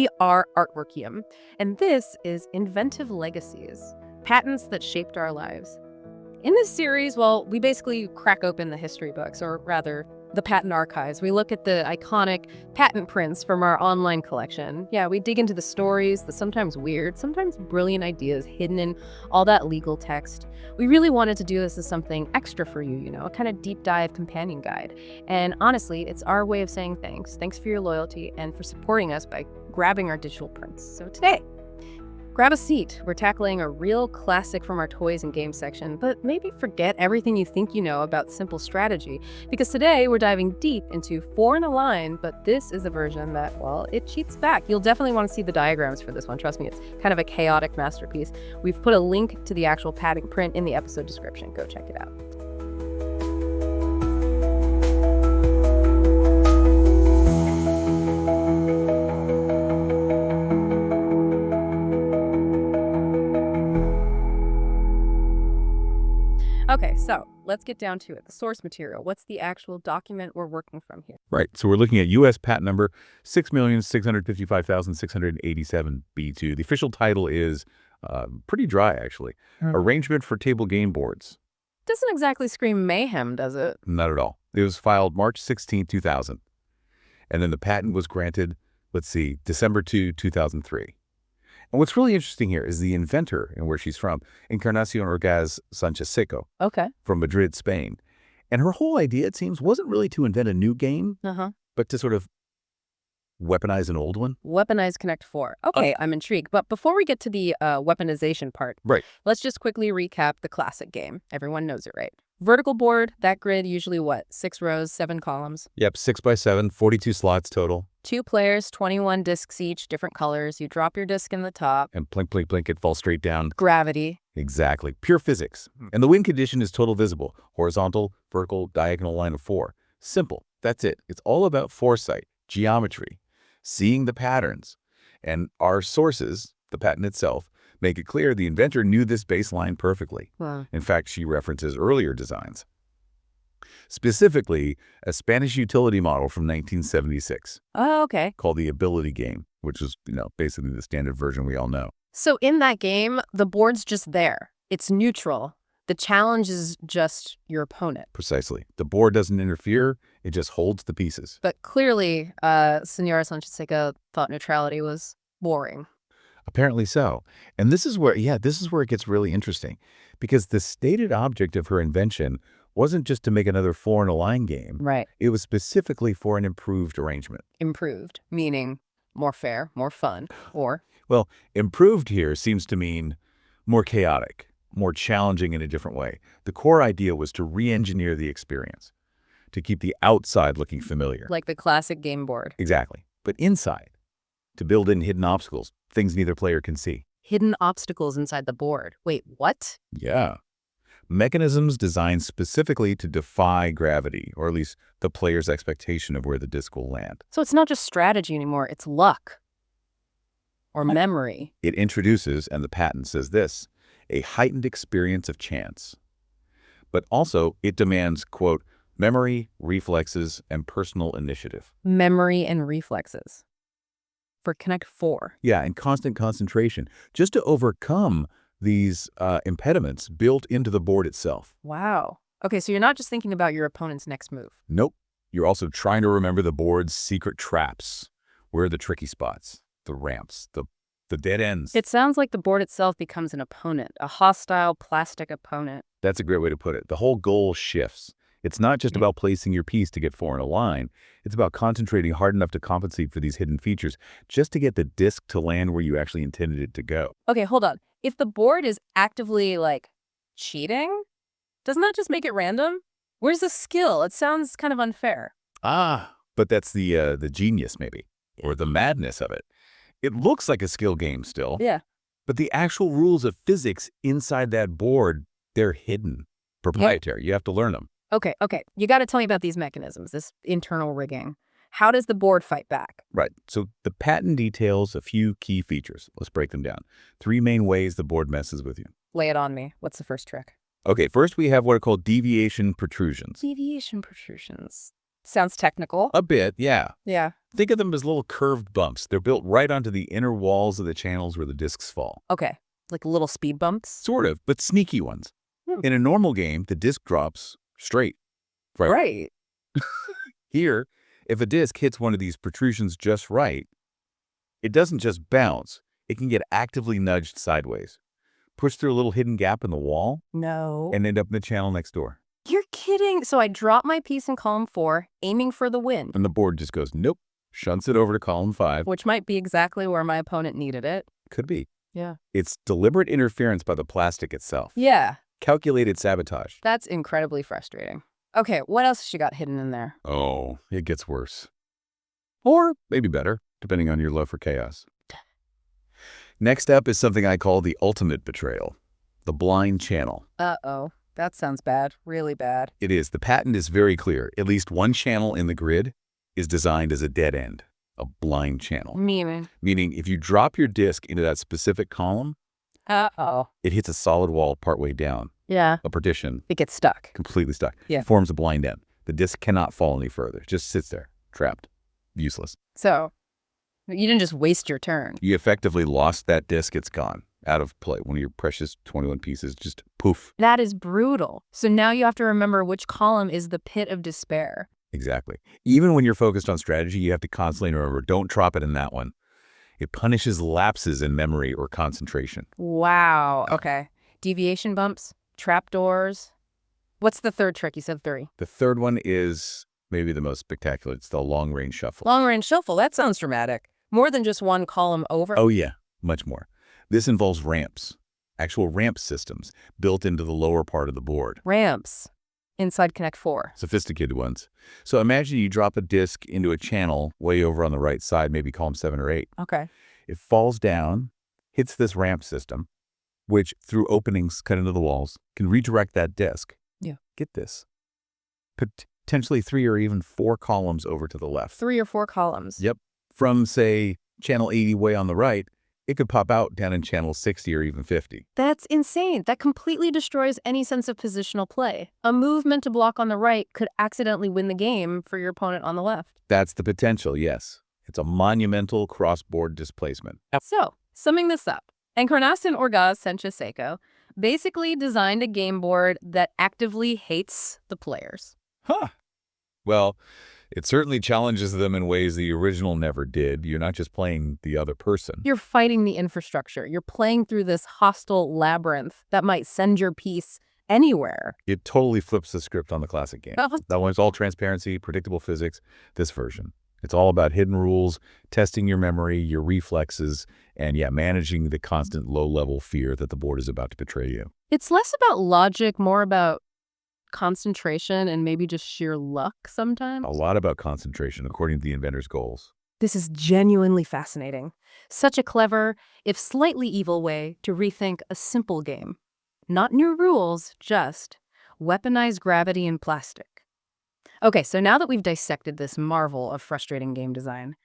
We are Artworkium, and this is Inventive Legacies, patents that shaped our lives. In this series, well, we basically crack open the history books, or rather, the patent archives. We look at the iconic patent prints from our online collection. Yeah, we dig into the stories, the sometimes weird, sometimes brilliant ideas hidden in all that legal text. We really wanted to do this as something extra for you, a kind of deep dive companion guide. And honestly, it's our way of saying thanks. Thanks for your loyalty and for supporting us by grabbing our digital prints. So today, grab a seat. We're tackling a real classic from our toys and games section, but maybe forget everything you think you know about simple strategy, because today we're diving deep into 4 in a line, but this is a version that, well, it cheats back. You'll definitely want to see the diagrams for this one. Trust me, it's kind of a chaotic masterpiece. We've put a link to the actual patent print in the episode description. Go check it out. Okay, so let's get down to it. The source material. What's the actual document we're working from here? Right. So we're looking at U.S. patent number 6,655,687B2. The official title is pretty dry, actually. Arrangement for Table Game Boards. Doesn't exactly scream mayhem, does it? Not at all. It was filed March 16, 2000. And then the patent was granted, December 2, 2003. And what's really interesting here is the inventor and where she's from, Encarnación Orgaz Sanchez-Seco, from Madrid, Spain. And her whole idea, it seems, wasn't really to invent a new game, but to sort of weaponize an old one. Weaponize Connect 4. Okay, I'm intrigued. But before we get to the weaponization part, let's just quickly recap the classic game. Everyone knows it, right? Vertical board, that grid usually what? 6 rows, 7 columns? Yep, 6 by 7, 42 slots total. 2 players, 21 discs each, different colors. You drop your disc in the top. And blink, blink, blink, it falls straight down. Gravity. Exactly. Pure physics. And the win condition is total visible. Horizontal, vertical, diagonal line of 4. Simple. That's it. It's all about foresight, geometry, seeing the patterns. And our sources, the patent itself, make it clear the inventor knew this baseline perfectly. Wow. In fact, she references earlier designs. Specifically, a Spanish utility model from 1976. Oh, okay. Called the Ability Game, which is, basically the standard version we all know. So in that game, the board's just there. It's neutral. The challenge is just your opponent. Precisely. The board doesn't interfere. It just holds the pieces. But clearly, Senora Sanchez-Seco thought neutrality was boring. Apparently so. And this is where it gets really interesting, because the stated object of her invention wasn't just to make another 4 in a line game. Right. It was specifically for an improved arrangement. Improved, meaning more fair, more fun, or? Well, improved here seems to mean more chaotic, more challenging in a different way. The core idea was to re-engineer the experience, to keep the outside looking familiar. Like the classic game board. Exactly. But inside, to build in hidden obstacles, things neither player can see. Hidden obstacles inside the board. Wait, what? Yeah. Mechanisms designed specifically to defy gravity, or at least the player's expectation of where the disc will land. So it's not just strategy anymore, it's luck. Or memory. It introduces, and the patent says this, a heightened experience of chance. But also, it demands, quote, memory, reflexes, and personal initiative. Memory and reflexes. For Connect 4. Yeah, and constant concentration, just to overcome these impediments built into the board itself. Wow. Okay, so you're not just thinking about your opponent's next move. Nope. You're also trying to remember the board's secret traps. Where are the tricky spots, the ramps, the dead ends? It sounds like the board itself becomes an opponent, a hostile plastic opponent. That's a great way to put it. The whole goal shifts. It's not just about placing your piece to get 4 in a line. It's about concentrating hard enough to compensate for these hidden features just to get the disc to land where you actually intended it to go. Okay, hold on. If the board is actively, cheating, doesn't that just make it random? Where's the skill? It sounds kind of unfair. But that's the genius, maybe, or the madness of it. It looks like a skill game still. Yeah. But the actual rules of physics inside that board, they're hidden, proprietary. Yeah. You have to learn them. Okay. You got to tell me about these mechanisms, this internal rigging. How does the board fight back? Right. So the patent details a few key features. Let's break them down. 3 main ways the board messes with you. Lay it on me. What's the first trick? Okay, first we have what are called deviation protrusions. Deviation protrusions. Sounds technical. A bit, yeah. Yeah. Think of them as little curved bumps. They're built right onto the inner walls of the channels where the discs fall. Okay. Like little speed bumps? Sort of, but sneaky ones. Hmm. In a normal game, the disc drops straight. Right. Here, if a disc hits one of these protrusions just right, it doesn't just bounce. It can get actively nudged sideways, push through a little hidden gap in the wall, No. and end up in the channel next door. You're kidding. So I drop my piece in column 4, aiming for the win, And the board just goes, nope, shunts it over to column 5. which might be exactly where my opponent needed it. Could be. Yeah. It's deliberate interference by the plastic itself. Yeah. Calculated sabotage. That's incredibly frustrating. Okay, what else has she got hidden in there? Oh, it gets worse. Or maybe better, depending on your love for chaos. Next up is something I call the ultimate betrayal, the blind channel. Uh-oh. That sounds bad. Really bad. It is. The patent is very clear. At least one channel in the grid is designed as a dead end, a blind channel. Meaning? Meaning if you drop your disc into that specific column, Uh-oh. it hits a solid wall partway down, Yeah. a partition, It gets stuck. completely stuck. Yeah. It forms a blind end. The disc cannot fall any further. It just sits there, trapped, useless. So, you didn't just waste your turn. You effectively lost that disc. It's gone, out of play. One of your precious 21 pieces, just poof. That is brutal. So now you have to remember which column is the pit of despair. Exactly. Even when you're focused on strategy, you have to constantly remember, don't drop it in that one. It punishes lapses in memory or concentration. Wow. Okay. Deviation bumps, trapdoors. What's the third trick? You said 3. The third one is maybe the most spectacular. It's the long-range shuffle. Long-range shuffle. That sounds dramatic. More than just one column over. Oh, yeah, much more. This involves ramps, actual ramp systems built into the lower part of the board. Ramps. Inside Connect 4. Sophisticated ones. So imagine you drop a disc into a channel way over on the right side, maybe column 7 or 8. Okay. It falls down, hits this ramp system, which through openings cut into the walls can redirect that disc. Yeah. Get this. Potentially 3 or even 4 columns over to the left. 3 or 4 columns. Yep. From, say, channel 80 way on the right, it could pop out down in channel 60 or even 50. That's insane. That completely destroys any sense of positional play. A move meant to block on the right could accidentally win the game for your opponent on the left. That's the potential, yes. It's a monumental cross-board displacement. So, summing this up, Encarnación Orgaz Seiko basically designed a game board that actively hates the players. Huh. Well, it certainly challenges them in ways the original never did. You're not just playing the other person. You're fighting the infrastructure. You're playing through this hostile labyrinth that might send your piece anywhere. It totally flips the script on the classic game. Oh. That one's all transparency, predictable physics. This version, it's all about hidden rules, testing your memory, your reflexes, and yeah, managing the constant low-level fear that the board is about to betray you. It's less about logic, more about concentration and maybe just sheer luck sometimes. A lot about concentration, according to the inventor's goals. This is genuinely fascinating. Such a clever, if slightly evil way to rethink a simple game. Not new rules, just weaponize gravity and plastic. Okay, so now that we've dissected this marvel of frustrating game design,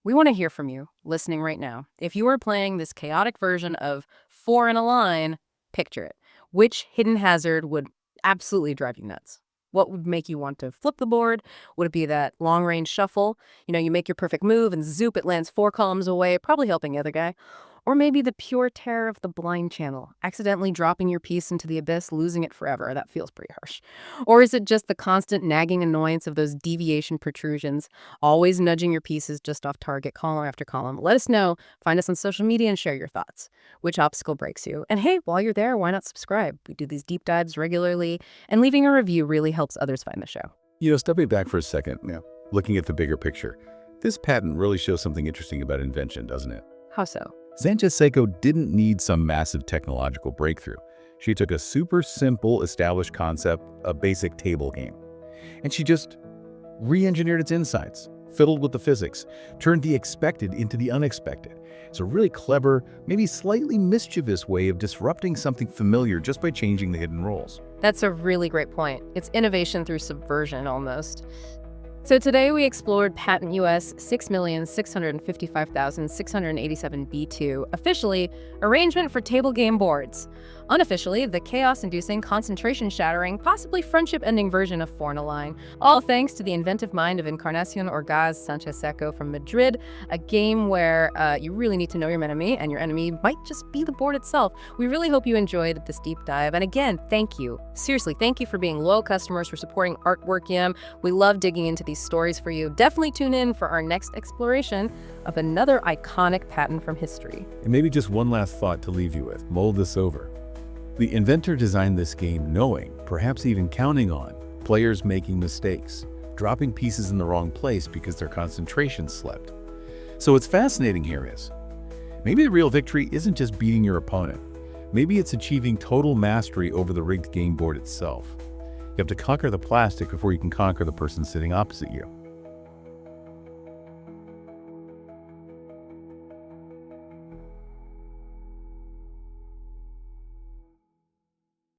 we want to hear from you, listening right now. If you are playing this chaotic version of 4 in a line, picture it. Which hidden hazard would absolutely drive you nuts? What would make you want to flip the board? Would it be that long-range shuffle? You know, you make your perfect move and zoop, it lands 4 columns away, probably helping the other guy. Or maybe the pure terror of the blind channel, accidentally dropping your piece into the abyss, losing it forever. That feels pretty harsh. Or is it just the constant nagging annoyance of those deviation protrusions, always nudging your pieces just off target column after column? Let us know. Find us on social media and share your thoughts. Which obstacle breaks you? And hey, while you're there, why not subscribe? We do these deep dives regularly, and leaving a review really helps others find the show. You know, stepping back for a second, looking at the bigger picture, this patent really shows something interesting about invention, doesn't it? How so? Seiko didn't need some massive technological breakthrough. She took a super simple established concept, a basic table game, and she just re-engineered its insides, fiddled with the physics, turned the expected into the unexpected. It's a really clever, maybe slightly mischievous way of disrupting something familiar just by changing the hidden rules. That's a really great point. It's innovation through subversion almost. So today we explored patent US 6,655,687 B2, officially, arrangement for table game boards. Unofficially, the chaos-inducing, concentration-shattering, possibly friendship-ending version of Fornaline. All thanks to the inventive mind of Encarnación Orgaz Sanchez-Seco from Madrid, a game where you really need to know your enemy, and your enemy might just be the board itself. We really hope you enjoyed this deep dive, and again, thank you. Seriously, thank you for being loyal customers, for supporting Artworkium. We love digging into these stories for you. Definitely tune in for our next exploration of another iconic patent from history. And maybe just one last thought to leave you with. Mull this over. The inventor designed this game knowing, perhaps even counting on, players making mistakes, dropping pieces in the wrong place because their concentration slipped. So what's fascinating here is, maybe the real victory isn't just beating your opponent. Maybe it's achieving total mastery over the rigged game board itself. You have to conquer the plastic before you can conquer the person sitting opposite you.